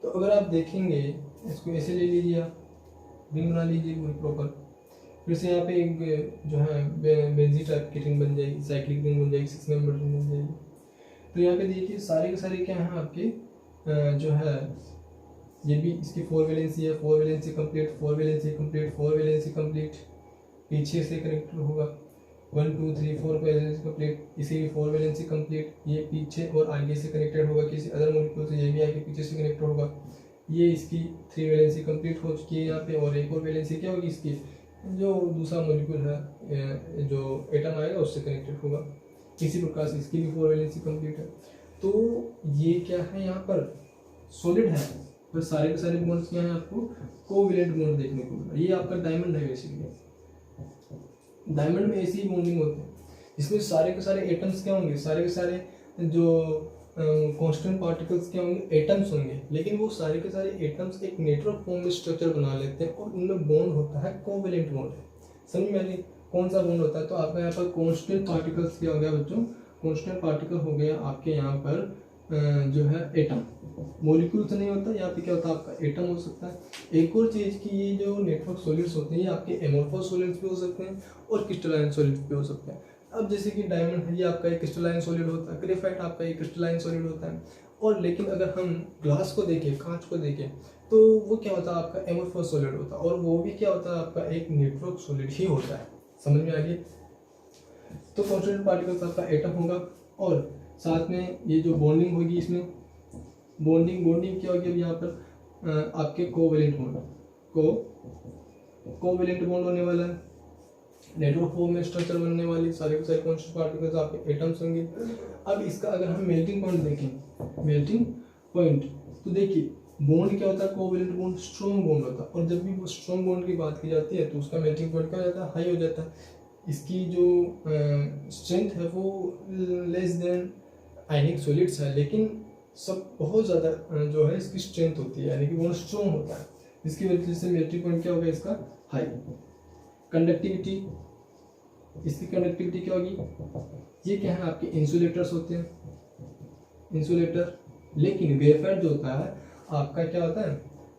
तो अगर आप देखेंगे, इसको ऐसे ले लीजिए, आप रिंग बना लीजिए पूरी प्रॉपर, फिर से यहाँ पे एक जो है बेंजी टाइप की रिंग बन जाएगी, साइक्लिक रिंग बन जाएगी, 6 मेंबर रिंग बन जाएगी। तो यहाँ पे देखिए सारे के सारे क्या हैं आपके, जो है ये भी इसकी 4 वैलेंसी है, 4 valency complete, 4 valency complete, 4 valency complete, पीछे से कनेक्टेड होगा 1 2 3 4 वैलेंसी कंप्लीट, इसी की 4 वैलेंसी कंप्लीट, ये पीछे और आगे से कनेक्टेड होगा किसी अदर मॉलिक्यूल से, ये भी आगे पीछे से कनेक्टेड होगा, ये इसकी 3 वैलेंसी कंप्लीट हो चुकी है यहाँ पे, और एक और वैलेंसी क्या होगी इसकी, जो दूसरा मॉलिक्यूल है जो एटम आएगा उससे कनेक्टेड होगा। इसी प्रकार से इसकी भी 4 वैलेंसी कंप्लीट है। तो ये क्या है, यहाँ पर सॉलिड है, पर सारे के सारे बॉन्ड्स क्या हैं, आपको कोवेलेंट बॉन्ड देखने को मिला। ये आपका डायमंड है। बेसिकली डायमंड में ऐसी ही बॉन्डिंग होती है, इसमें सारे के सारे एटम्स क्या होंगे, सारे के सारे जो कांस्टेंट पार्टिकल्स क्या होंगे, एटम्स होंगे, लेकिन वो सारे के सारे एटम्स एक नेटवर्क फॉर्म में स्ट्रक्चर बना लेते हैं और उनमें बॉन्ड होता है कोवेलेंट बॉन्ड। समझ में आ गई कौन सा बॉन्ड होता है। तो आपका यहाँ पर कांस्टेंट पार्टिकल्स क्या हो गया बच्चों, कांस्टेंट पार्टिकल हो गया आपके यहाँ पर जो है एटम, मॉलिक्यूल से नहीं होता, यहाँ पे क्या होता है आपका एटम हो सकता है। एक और चीज़ कि ये जो नेटवर्क सॉलिड्स होते हैं ये आपके एमोर्फस सॉलिड्स भी हो सकते हैं और क्रिस्टलाइन सॉलिड्स भी हो सकते हैं। अब जैसे कि डायमंड है ये आपका एक क्रिस्टलाइन सॉलिड होता है, ग्रेफाइट आपका एक क्रिस्टलाइन सॉलिड होता है। और लेकिन अगर हम ग्लास को देखें, कांच को देखें, तो वो क्या होता है आपका एमोर्फस सॉलिड होता है, और वो भी क्या होता है आपका एक नेटवर्क सॉलिड ही होता है। समझ में आ गया? तो कॉन्स्टिट्यूएंट पार्टिकल्स आपका एटम होगा, और साथ में ये जो बॉन्डिंग होगी इसमें बॉन्डिंग क्या होगी अब यहाँ पर आपके कोवेलेंट बॉन्ड कोवेलेंट बॉन्ड होने वाला है, नेटवर्क फॉर्म में स्ट्रक्चर बनने वाली सारे के सारे कॉन्स्टिट्यूएंट पार्टिकल्स आपके एटम्स होंगे। अब इसका अगर हम मेल्टिंग पॉइंट देखें, मेल्टिंग पॉइंट, तो देखिए बॉन्ड क्या होता है, कोवेलेंट बॉन्ड स्ट्रॉन्ग बॉन्ड होता है, और जब भी वो स्ट्रॉन्ग बॉन्ड की बात की जाती है तो उसका मेल्टिंग पॉइंट क्या हो जाता है, हाई हो जाता है। इसकी जो स्ट्रेंथ है वो लेस देन आयनिक सॉलिड्स है, लेकिन सब बहुत ज़्यादा जो है इसकी स्ट्रेंथ होती है, यानी कि वो स्ट्रॉन्ग होता है, जिसकी वजह से मेल्टिंग पॉइंट क्या होगा इसका, हाई। कंडक्टिविटी, इसकी कंडक्टिविटी क्या होगी, ये क्या है आपके इंसुलेटर्स होते हैं, इंसुलेटर। लेकिन ग्रेफाइट जो होता है आपका क्या होता है,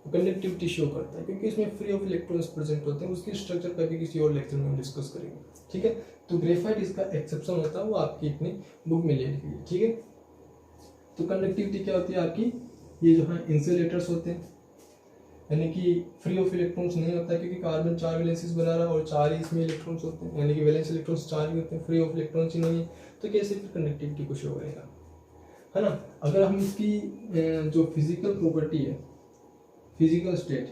कंडक्टिविटी शो करता है, क्योंकि इसमें फ्री ऑफ इलेक्ट्रॉन्स प्रेजेंट होते हैं। उसकी स्ट्रक्चर कभी किसी और लेक्चर में हम डिस्कस करेंगे, ठीक है। तो ग्रेफाइट इसका एक्सेप्शन होता है, वो आपकी अपनी बुक में ले लीजिए, ठीक है। तो कंडक्टिविटी क्या होती है आपकी, ये जो है इंसुलेटर्स होते हैं, यानी कि फ्री ऑफ इलेक्ट्रॉन्स नहीं होता, क्योंकि कार्बन 4 वैलेंसीज बना रहा है और 4 ही इसमें इलेक्ट्रॉन्स होते हैं, यानी कि वैलेंस इलेक्ट्रॉन्स 4 ही होते हैं, फ्री ऑफ इलेक्ट्रॉन्स ही नहीं है, तो कैसे फिर कंडक्टिविटी को शो करेगा, है ना। अगर हम इसकी जो फिजिकल प्रॉपर्टी है, फिजिकल स्टेट,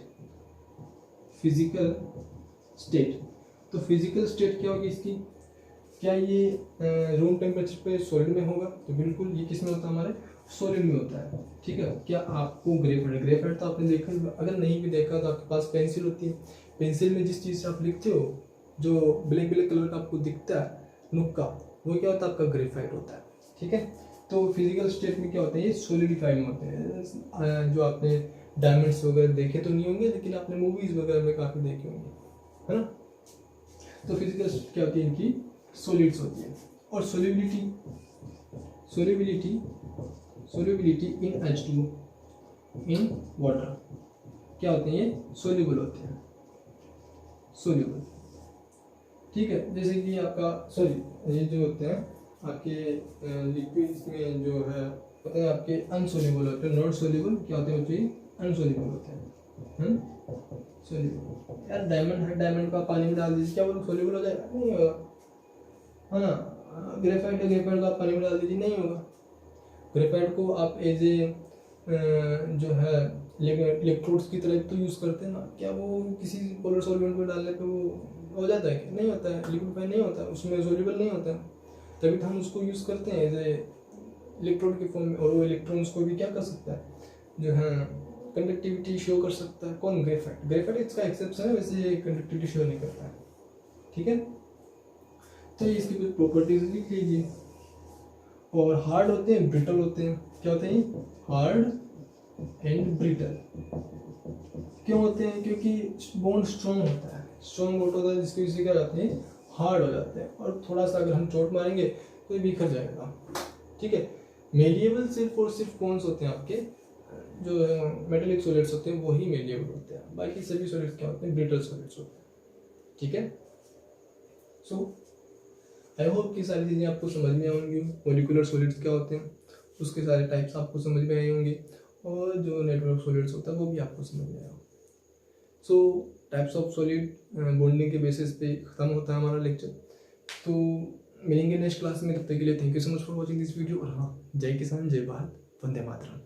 तो फिजिकल स्टेट क्या होगी इसकी, क्या ये रूम टेम्परेचर पे सॉलिड में होगा, तो बिल्कुल ये किस में होता है, हमारे सॉलिड में होता है, ठीक है। क्या आपको ग्रेफाइट तो आपने देखा, अगर नहीं भी देखा तो आपके पास पेंसिल होती है, पेंसिल में जिस चीज़ से आप लिखते हो जो ब्लैक कलर का आपको दिखता है नुक्का, वो क्या होता है आपका ग्रेफाइट होता है, ठीक है। तो फिजिकल स्टेट में क्या होता है, ये सॉलिडिफाइड होते हैं। जो आपने डायमंड्स वगैरह देखे तो नहीं होंगे, लेकिन आपने मूवीज वगैरह में काफ़ी देखे होंगे, है ना। तो फिजिकल स्टेट क्या होती है, इनकी सॉलिड्स होती है। और solubility in H2 in water क्या होते हैं, ये सोल्यूबल होते हैं, सोल्यूबल, ठीक है। जैसे कि आपका सॉरी ये जो होते हैं आपके लिक्विड्स में जो है होते हैं आपके अनसोल्यूबल होते हैं, नॉट सोल्यूबल क्या होते हैं बच्चे, अनसोल्यूबल होते हैं, सोल्यूबल। यार डायमंड है, डायमंड का पानी में डाल दीजिए, क्या वो सोल्यूबल हो जाएगा, नहीं होगा, है ना। ग्रेफाइट को आप पानी में डाल दीजिए, नहीं होगा। ग्रेफाइट को आप एज ए जो है इलेक्ट्रोड्स की तरह तो यूज़ करते हैं ना, क्या वो किसी पोलर सॉल्वेंट में डालने पे वो हो जाता है, क्या नहीं होता है, लिक्विफाई नहीं होता, उसमें सोल्यूबल नहीं होता है, तभी तो हम उसको यूज़ करते हैं एज ए इलेक्ट्रोड के फॉर्म में। और वो इलेक्ट्रॉन्स को भी क्या कर सकता है, जो है कंडक्टिविटी शो कर सकता है, कौन, ग्रेफाइट इसका एक्सेप्शन है, वैसे कंडक्टिविटी शो नहीं करता है, ठीक है। तो ये इसकी कुछ प्रॉपर्टीज लिख लीजिए। और हार्ड होते हैं, ब्रिटल होते हैं, क्या होते हैं, हार्ड एंड ब्रिटल। क्यों होते हैं, क्योंकि बॉन्ड स्ट्रॉन्ग होता है, स्ट्रॉन्ग बॉन्ड होता है जिसकी वजह से क्या जाते हैं, हार्ड हो जाते हैं, और थोड़ा सा अगर हम चोट मारेंगे तो ये बिखर जाएगा, ठीक है। मेलिएबल सिर्फ और सिर्फ कौन से होते हैं आपके, जो मेटेलिक सॉलिड्स होते हैं वही मेलिएबल होते हैं, बाकी सभी सॉलिड्स क्या होते हैं, ब्रिटल सॉलिड्स होते हैं, ठीक है। सो आई होप कि सारी चीज़ें आपको समझ में आएंगी, मॉलिक्यूलर सॉलिड्स क्या होते हैं उसके सारे टाइप्स आपको समझ में आए होंगे, और जो नेटवर्क सॉलिड्स होता है वो भी आपको समझ में आएगा। सो टाइप्स ऑफ सॉलिड बॉन्डिंग के बेसिस पे ख़त्म होता है हमारा लेक्चर। तो मिलेंगे नेक्स्ट क्लास में, तब तक के लिए thank you so much for watching this video. और हाँ, जय किसान, जय भारत, वंदे मातरम।